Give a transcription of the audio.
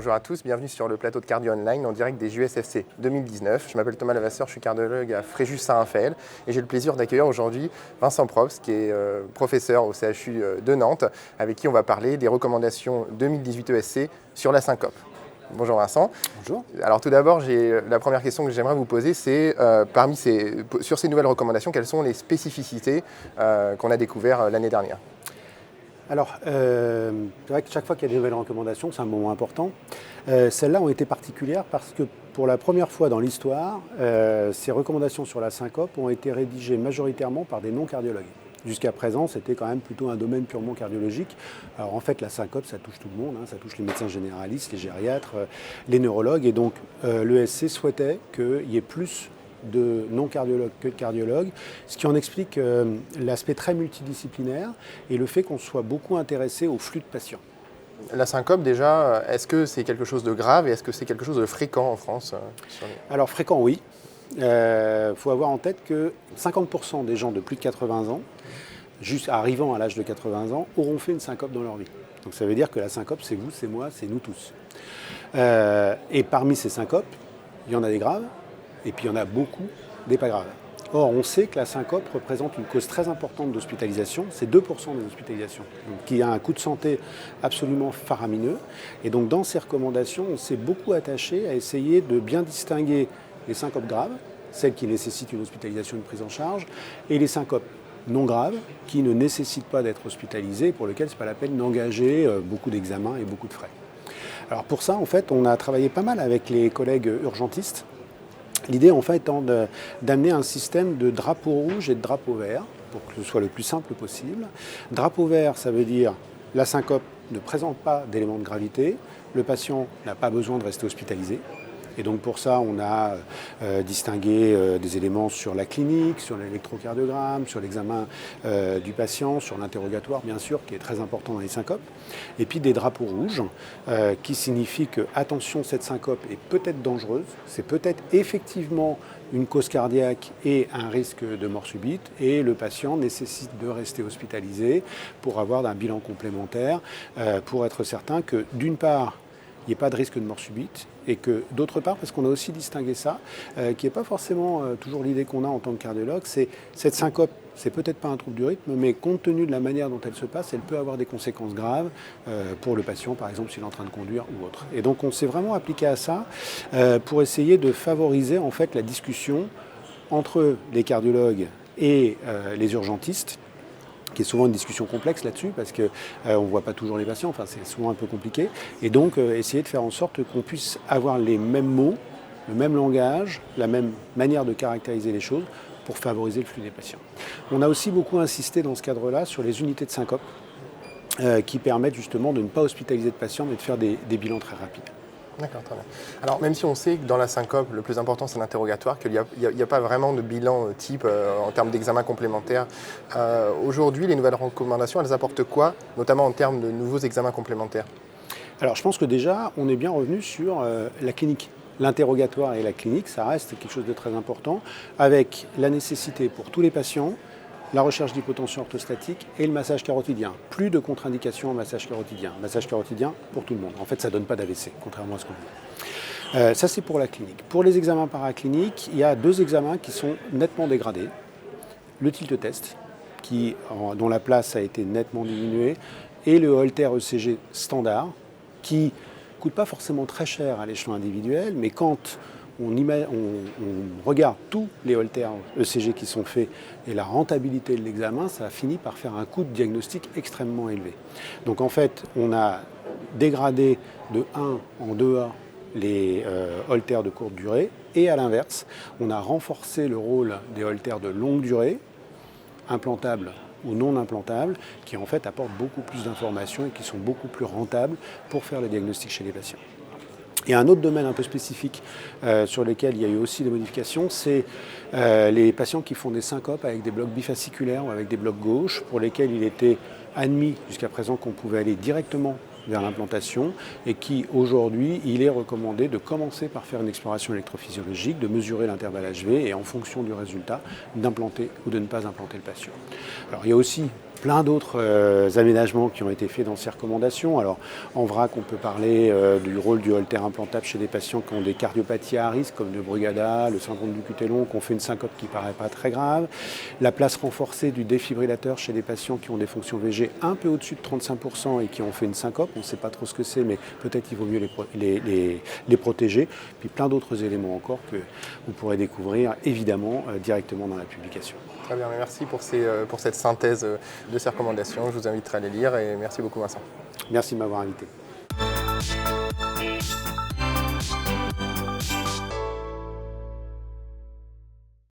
Bonjour à tous, bienvenue sur le plateau de Cardio Online en direct des JUSFC 2019. Je m'appelle Thomas Lavasseur, je suis cardiologue à Fréjus-Saint-Raphaël et j'ai le plaisir d'accueillir aujourd'hui Vincent Probst, qui est professeur au CHU de Nantes, avec qui on va parler des recommandations 2018 ESC sur la syncope. Bonjour Vincent. Bonjour. Alors tout d'abord, la première question que j'aimerais vous poser, c'est sur ces nouvelles recommandations, quelles sont les spécificités qu'on a découvertes l'année dernière? Alors, c'est vrai que chaque fois qu'il y a des nouvelles recommandations, c'est un moment important. Celles-là ont été particulières parce que pour la première fois dans l'histoire, ces recommandations sur la syncope ont été rédigées majoritairement par des non-cardiologues. Jusqu'à présent, c'était quand même plutôt un domaine purement cardiologique. Alors en fait, la syncope, ça touche tout le monde, hein, ça touche les médecins généralistes, les gériatres, les neurologues. Et donc, l'ESC souhaitait qu'il y ait plus de non-cardiologues que de cardiologues, ce qui en explique l'aspect très multidisciplinaire et le fait qu'on soit beaucoup intéressé au flux de patients. La syncope, déjà, est-ce que c'est quelque chose de grave et est-ce que c'est quelque chose de fréquent en France Alors fréquent, oui. Il faut avoir en tête que 50% des gens de plus de 80 ans, juste arrivant à l'âge de 80 ans, auront fait une syncope dans leur vie. Donc ça veut dire que la syncope, c'est vous, c'est moi, c'est nous tous. Et parmi ces syncopes, il y en a des graves, et puis il y en a beaucoup des pas graves. Or, on sait que la syncope représente une cause très importante d'hospitalisation, c'est 2% des hospitalisations, donc qui a un coût de santé absolument faramineux. Et donc dans ces recommandations, on s'est beaucoup attaché à essayer de bien distinguer les syncopes graves, celles qui nécessitent une hospitalisation, une prise en charge, et les syncopes non graves, qui ne nécessitent pas d'être hospitalisées, pour lesquelles ce n'est pas la peine d'engager beaucoup d'examens et beaucoup de frais. Alors pour ça, en fait, on a travaillé pas mal avec les collègues urgentistes. L'idée, en fait, étant d'amener un système de drapeau rouge et de drapeau vert, pour que ce soit le plus simple possible. Drapeau vert, ça veut dire la syncope ne présente pas d'éléments de gravité, le patient n'a pas besoin de rester hospitalisé. Et donc pour ça, on a distingué des éléments sur la clinique, sur l'électrocardiogramme, sur l'examen du patient, sur l'interrogatoire bien sûr, qui est très important dans les syncopes. Et puis des drapeaux rouges, qui signifient que, attention, cette syncope est peut-être dangereuse, c'est peut-être effectivement une cause cardiaque et un risque de mort subite, et le patient nécessite de rester hospitalisé pour avoir un bilan complémentaire, pour être certain que, d'une part, il n'y ait pas de risque de mort subite, et que d'autre part, parce qu'on a aussi distingué ça, qui n'est pas forcément toujours l'idée qu'on a en tant que cardiologue, c'est cette syncope, c'est peut-être pas un trouble du rythme, mais compte tenu de la manière dont elle se passe, elle peut avoir des conséquences graves pour le patient, par exemple s'il est en train de conduire ou autre. Et donc on s'est vraiment appliqué à ça pour essayer de favoriser en fait la discussion entre les cardiologues et les urgentistes, qui est souvent une discussion complexe là-dessus, parce qu'on ne voit pas toujours les patients, enfin c'est souvent un peu compliqué. Et donc essayer de faire en sorte qu'on puisse avoir les mêmes mots, le même langage, la même manière de caractériser les choses pour favoriser le flux des patients. On a aussi beaucoup insisté dans ce cadre-là sur les unités de syncope qui permettent justement de ne pas hospitaliser de patients, mais de faire des bilans très rapides. D'accord, très bien. Alors même si on sait que dans la syncope, le plus important c'est l'interrogatoire, qu'il n'y a pas vraiment de bilan type en termes d'examen complémentaire, aujourd'hui les nouvelles recommandations, elles apportent quoi, notamment en termes de nouveaux examens complémentaires? Alors je pense que déjà, on est bien revenu sur la clinique. L'interrogatoire et la clinique, ça reste quelque chose de très important, avec la nécessité pour tous les patients, la recherche d'hypotension orthostatique et le massage carotidien. Plus de contre-indications au massage carotidien. Massage carotidien pour tout le monde. En fait, ça ne donne pas d'AVC, contrairement à ce qu'on dit. Ça, c'est pour la clinique. Pour les examens paracliniques, il y a 2 examens qui sont nettement dégradés. Le tilt test, dont la place a été nettement diminuée, et le Holter ECG standard, qui ne coûte pas forcément très cher à l'échelon individuel, mais quand on regarde tous les Holter ECG qui sont faits et la rentabilité de l'examen, ça a fini par faire un coût de diagnostic extrêmement élevé. Donc en fait, on a dégradé de 1 en 2A les Holter de courte durée, et à l'inverse, on a renforcé le rôle des Holter de longue durée, implantables ou non implantables, qui en fait apportent beaucoup plus d'informations et qui sont beaucoup plus rentables pour faire le diagnostic chez les patients. Et un autre domaine un peu spécifique sur lequel il y a eu aussi des modifications, c'est les patients qui font des syncopes avec des blocs bifasciculaires ou avec des blocs gauches, pour lesquels il était admis jusqu'à présent qu'on pouvait aller directement vers l'implantation, et qui aujourd'hui, il est recommandé de commencer par faire une exploration électrophysiologique, de mesurer l'intervalle HV et en fonction du résultat, d'implanter ou de ne pas implanter le patient. Alors il y a aussi plein d'autres aménagements qui ont été faits dans ces recommandations. Alors en vrac, on peut parler du rôle du holter implantable chez des patients qui ont des cardiopathies à risque, comme le Brugada, le syndrome du QT long, qui ont fait une syncope qui ne paraît pas très grave. La place renforcée du défibrillateur chez des patients qui ont des fonctions VG un peu au-dessus de 35% et qui ont fait une syncope. On ne sait pas trop ce que c'est, mais peut-être il vaut mieux les protéger. Puis plein d'autres éléments encore que vous pourrez découvrir évidemment directement dans la publication. Très bien, merci pour cette synthèse de ces recommandations. Je vous inviterai à les lire et merci beaucoup Vincent. Merci de m'avoir invité.